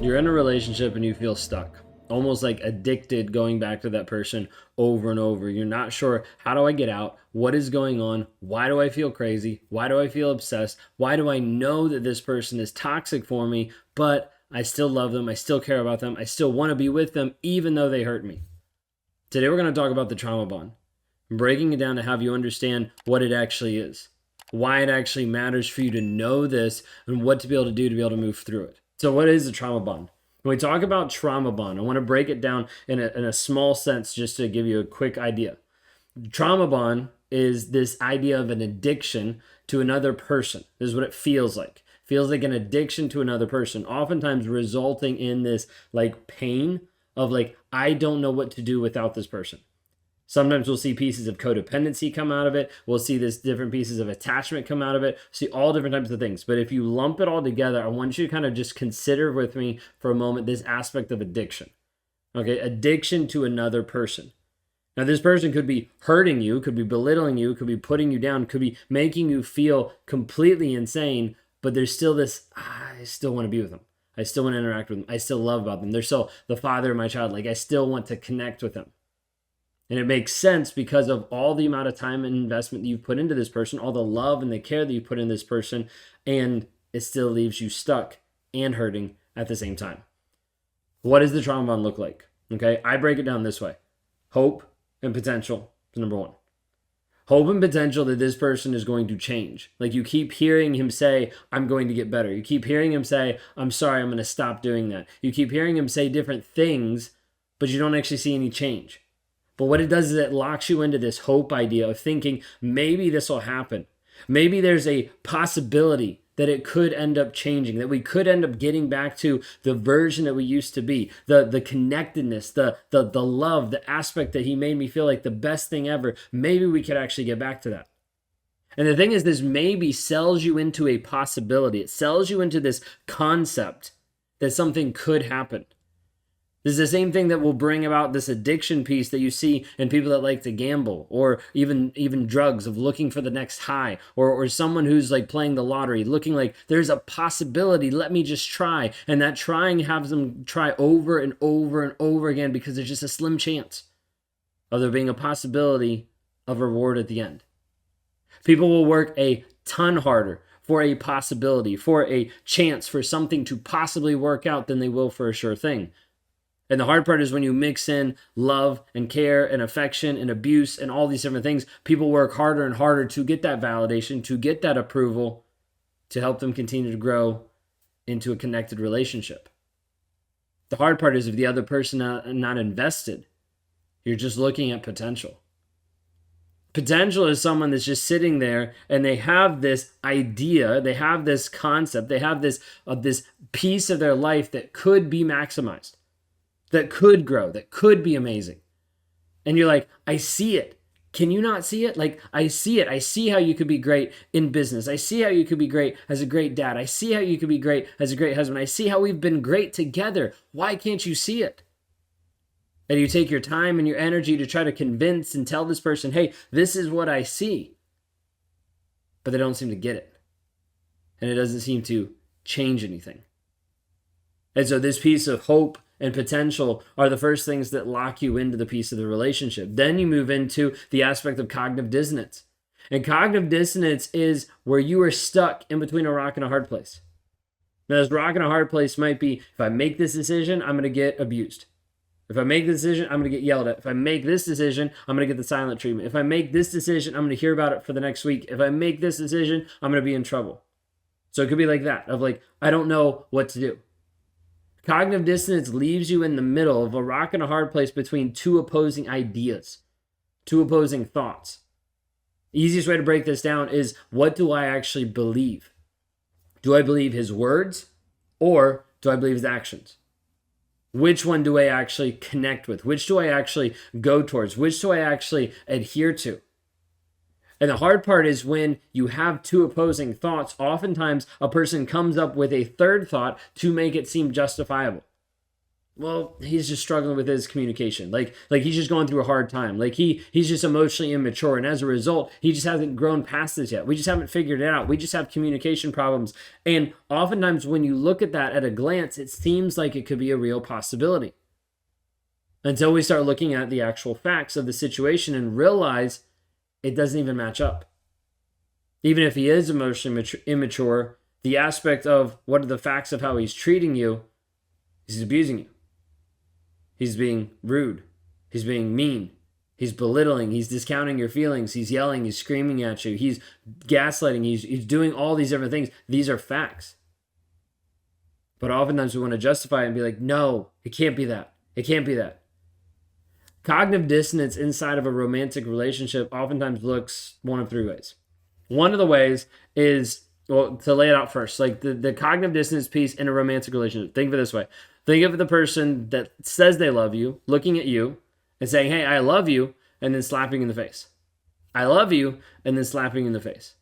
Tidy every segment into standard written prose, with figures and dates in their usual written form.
You're in a relationship and you feel stuck, almost like addicted, going back to that person over and over. You're not sure, how do I get out? What is going on? Why do I feel crazy? Why do I feel obsessed? Why do I know that this person is toxic for me, but I still love them? I still care about them. I still want to be with them, even though they hurt me. Today, we're going to talk about the trauma bond, breaking it down to have you understand what it actually is, why it actually matters for you to know this, and what to be able to do to be able to move through it. So what is a trauma bond? When we talk about trauma bond, I want to break it down in a small sense just to give you a quick idea. Trauma bond is this idea of an addiction to another person. This is what it feels like. It feels like an addiction to another person, oftentimes resulting in this like pain of like, I don't know what to do without this person. Sometimes we'll see pieces of codependency come out of it. We'll see this different pieces of attachment come out of it. See all different types of things. But if you lump it all together, I want you to kind of just consider with me for a moment this aspect of addiction. Okay, addiction to another person. Now, this person could be hurting you, could be belittling you, could be putting you down, could be making you feel completely insane, but there's still this, I still want to be with them. I still want to interact with them. I still love about them. They're still the father of my child. Like, I still want to connect with them. And it makes sense because of all the amount of time and investment that you've put into this person, all the love and the care that you put in this person, and it still leaves you stuck and hurting at the same time. What does the trauma bond look like? Okay, I break it down this way. Hope and potential is number one. Hope and potential that this person is going to change. Like you keep hearing him say, I'm going to get better. You keep hearing him say, I'm sorry, I'm going to stop doing that. You keep hearing him say different things, but you don't actually see any change. But what it does is it locks you into this hope idea of thinking maybe this will happen. Maybe there's a possibility that it could end up changing, that we could end up getting back to the version that we used to be, the connectedness, the love, the aspect that he made me feel like the best thing ever. Maybe we could actually get back to that. And the thing is, this maybe sells you into a possibility. It sells you into this concept that something could happen. This is the same thing that will bring about this addiction piece that you see in people that like to gamble, or even drugs, of looking for the next high, or someone who's like playing the lottery, looking like there's a possibility, let me just try. And that trying has them try over and over and over again because there's just a slim chance of there being a possibility of reward at the end. People will work a ton harder for a possibility, for a chance, for something to possibly work out than they will for a sure thing. And the hard part is when you mix in love and care and affection and abuse and all these different things, people work harder and harder to get that validation, to get that approval, to help them continue to grow into a connected relationship. The hard part is if the other person not invested, you're just looking at potential. Potential is someone that's just sitting there and they have this idea, they have this concept, they have this piece of their life that could be maximized, that could grow, that could be amazing. And you're like, I see it. Can you not see it? Like, I see it. I see how you could be great in business. I see how you could be great as a great dad. I see how you could be great as a great husband. I see how we've been great together. Why can't you see it? And you take your time and your energy to try to convince and tell this person, hey, this is what I see. But they don't seem to get it. And it doesn't seem to change anything. And so this piece of hope and potential are the first things that lock you into the piece of the relationship. Then you move into the aspect of cognitive dissonance. And cognitive dissonance is where you are stuck in between a rock and a hard place. Now, this rock and a hard place might be, if I make this decision, I'm going to get abused. If I make this decision, I'm going to get yelled at. If I make this decision, I'm going to get the silent treatment. If I make this decision, I'm going to hear about it for the next week. If I make this decision, I'm going to be in trouble. So it could be like that, of like, I don't know what to do. Cognitive dissonance leaves you in the middle of a rock and a hard place between two opposing ideas, two opposing thoughts. Easiest way to break this down is, what do I actually believe? Do I believe his words, or do I believe his actions? Which one do I actually connect with? Which do I actually go towards? Which do I actually adhere to? And the hard part is when you have two opposing thoughts, oftentimes a person comes up with a third thought to make it seem justifiable. Well, he's just struggling with his communication. Like he's just going through a hard time. Like he's just emotionally immature, and as a result, he just hasn't grown past this yet. We just haven't figured it out. We just have communication problems. And oftentimes when you look at that at a glance, it seems like it could be a real possibility. Until we start looking at the actual facts of the situation and realize it doesn't even match up. Even if he is emotionally immature, the aspect of what are the facts of how he's treating you, he's abusing you. He's being rude. He's being mean. He's belittling. He's discounting your feelings. He's yelling. He's screaming at you. He's gaslighting. He's doing all these different things. These are facts. But oftentimes we want to justify it and be like, no, it can't be that. It can't be that. Cognitive dissonance inside of a romantic relationship oftentimes looks one of three ways. One of the ways is, well, to lay it out first, like the cognitive dissonance piece in a romantic relationship. Think of it this way. Think of the person that says they love you, looking at you and saying, hey, I love you, and then slapping in the face. I love you, and then slapping in the face.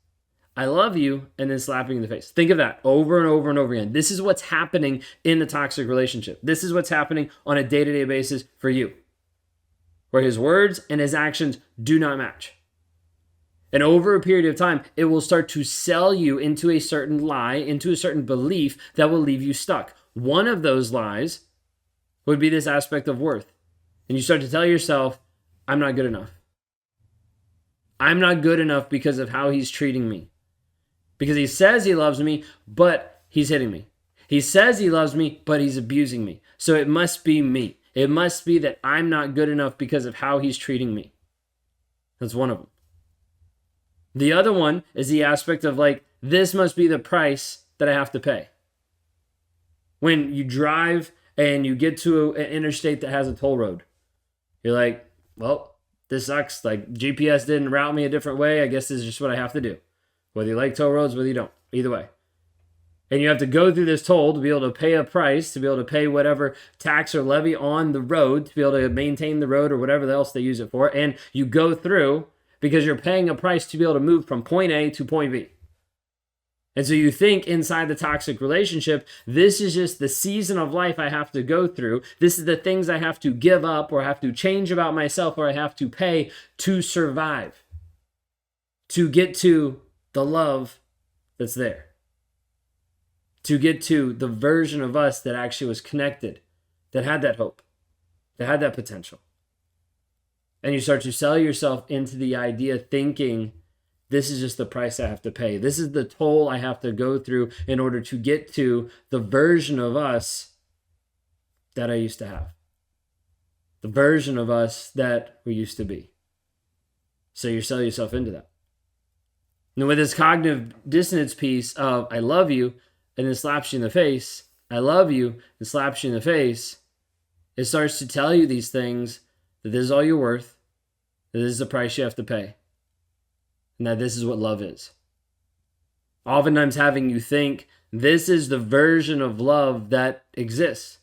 I love you, and then slapping in the face. Think of that over and over and over again. This is what's happening in the toxic relationship. This is what's happening on a day-to-day basis for you, where his words and his actions do not match. And over a period of time, it will start to sell you into a certain lie, into a certain belief that will leave you stuck. One of those lies would be this aspect of worth. And you start to tell yourself, I'm not good enough. I'm not good enough because of how he's treating me. Because he says he loves me, but he's hitting me. He says he loves me, but he's abusing me. So it must be me. It must be that I'm not good enough because of how he's treating me. That's one of them. The other one is the aspect of like, this must be the price that I have to pay. When you drive and you get to an interstate that has a toll road, you're like, well, this sucks. Like GPS didn't route me a different way. I guess this is just what I have to do. Whether you like toll roads, whether you don't, either way. And you have to go through this toll to be able to pay a price, to be able to pay whatever tax or levy on the road, to be able to maintain the road or whatever else they use it for. And you go through because you're paying a price to be able to move from point A to point B. And so you think inside the toxic relationship, this is just the season of life I have to go through. This is the things I have to give up or have to change about myself or I have to pay to survive, to get to the love that's there, to get to the version of us that actually was connected, that had that hope, that had that potential. And you start to sell yourself into the idea thinking, this is just the price I have to pay. This is the toll I have to go through in order to get to the version of us that I used to have. The version of us that we used to be. So you sell yourself into that. And with this cognitive dissonance piece of, I love you, and then slaps you in the face, I love you, and slaps you in the face, it starts to tell you these things, that this is all you're worth, that this is the price you have to pay. And that this is what love is. Oftentimes having you think this is the version of love that exists.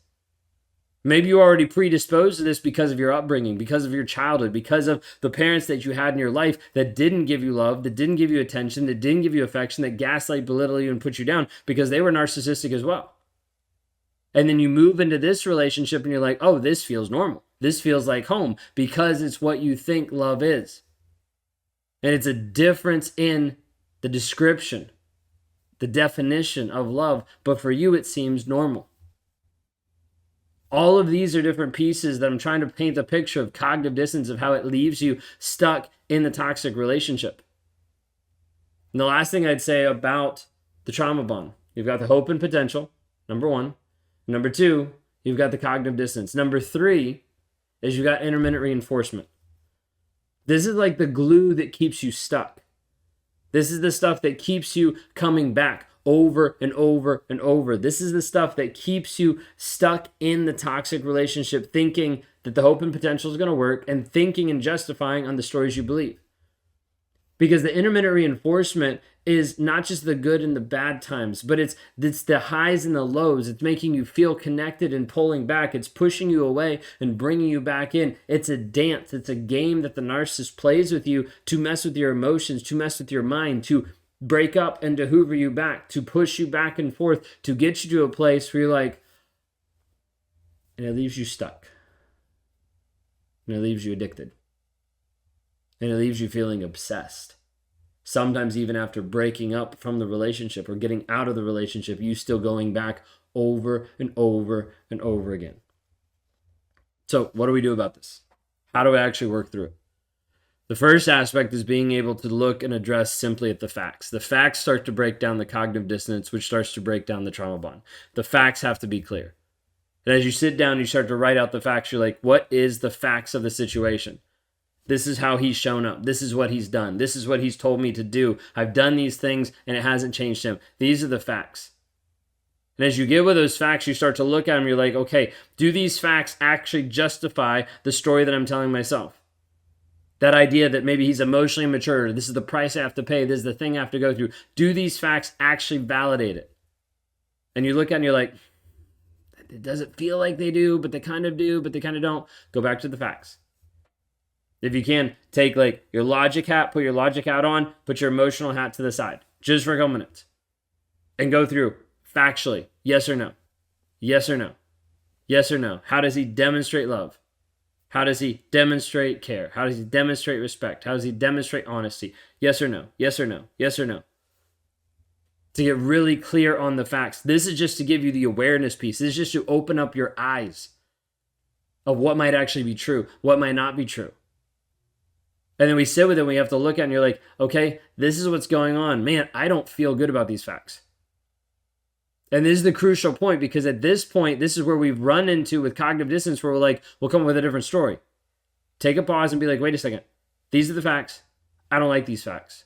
Maybe you're already predisposed to this because of your upbringing, because of your childhood, because of the parents that you had in your life that didn't give you love, that didn't give you attention, that didn't give you affection, that gaslight, belittle you, and put you down because they were narcissistic as well. And then you move into this relationship and you're like, oh, this feels normal. This feels like home because it's what you think love is. And it's a difference in the description, the definition of love, but for you it seems normal. All of these are different pieces that I'm trying to paint a picture of cognitive dissonance, of how it leaves you stuck in the toxic relationship. And the last thing I'd say about the trauma bond, you've got the hope and potential, number one. Number two, you've got the cognitive dissonance. Number three is you've got intermittent reinforcement. This is like the glue that keeps you stuck. This is the stuff that keeps you coming back over and over and over. This is the stuff that keeps you stuck in the toxic relationship, thinking that the hope and potential is going to work and thinking and justifying on the stories you believe. Because the intermittent reinforcement is not just the good and the bad times, but it's the highs and the lows. It's making you feel connected and pulling back. It's pushing you away and bringing you back in. It's a dance. It's a game that the narcissist plays with you to mess with your emotions, to mess with your mind, to break up and to hoover you back, to push you back and forth, to get you to a place where you're like, and it leaves you stuck, and it leaves you addicted, and it leaves you feeling obsessed. Sometimes even after breaking up from the relationship or getting out of the relationship, you still going back over and over and over again. So what do we do about this? How do we actually work through it? The first aspect is being able to look and address simply at the facts. The facts start to break down the cognitive dissonance, which starts to break down the trauma bond. The facts have to be clear. And as you sit down, you start to write out the facts. You're like, what is the facts of the situation? This is how he's shown up. This is what he's done. This is what he's told me to do. I've done these things and it hasn't changed him. These are the facts. And as you get with those facts, you start to look at them. You're like, okay, do these facts actually justify the story that I'm telling myself? That idea that maybe he's emotionally immature. This is the price I have to pay. This is the thing I have to go through. Do these facts actually validate it? And you look at it and you're like, it doesn't feel like they do, but they kind of do, but they kind of don't. Go back to the facts. If you can, take like your logic hat, put your logic hat on, put your emotional hat to the side, just for a couple minutes, and go through factually, yes or no, yes or no, yes or no. How does he demonstrate love? How does he demonstrate care? How does he demonstrate respect? How does he demonstrate honesty? Yes or no, yes or no, yes or no. To get really clear on the facts. This is just to give you the awareness piece. This is just to open up your eyes of what might actually be true, what might not be true. And then we sit with it and we have to look at it and you're like, okay, this is what's going on. Man, I don't feel good about these facts. And this is the crucial point, because at this point, this is where we've run into with cognitive dissonance, where we're like, we'll come up with a different story. Take a pause and be like, wait a second. These are the facts. I don't like these facts.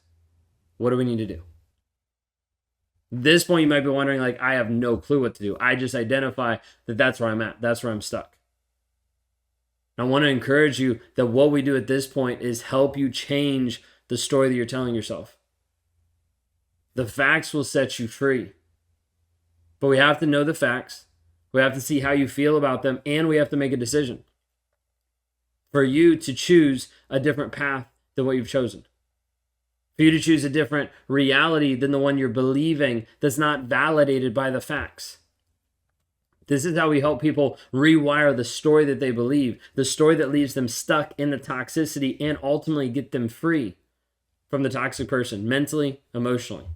What do we need to do? At this point, you might be wondering, like, I have no clue what to do. I just identify that that's where I'm at. That's where I'm stuck. I want to encourage you that what we do at this point is help you change the story that you're telling yourself. The facts will set you free. But we have to know the facts. We have to see how you feel about them, and we have to make a decision for you to choose a different path than what you've chosen. For you to choose a different reality than the one you're believing that's not validated by the facts. This is how we help people rewire the story that they believe, the story that leaves them stuck in the toxicity, and ultimately get them free from the toxic person, mentally, emotionally.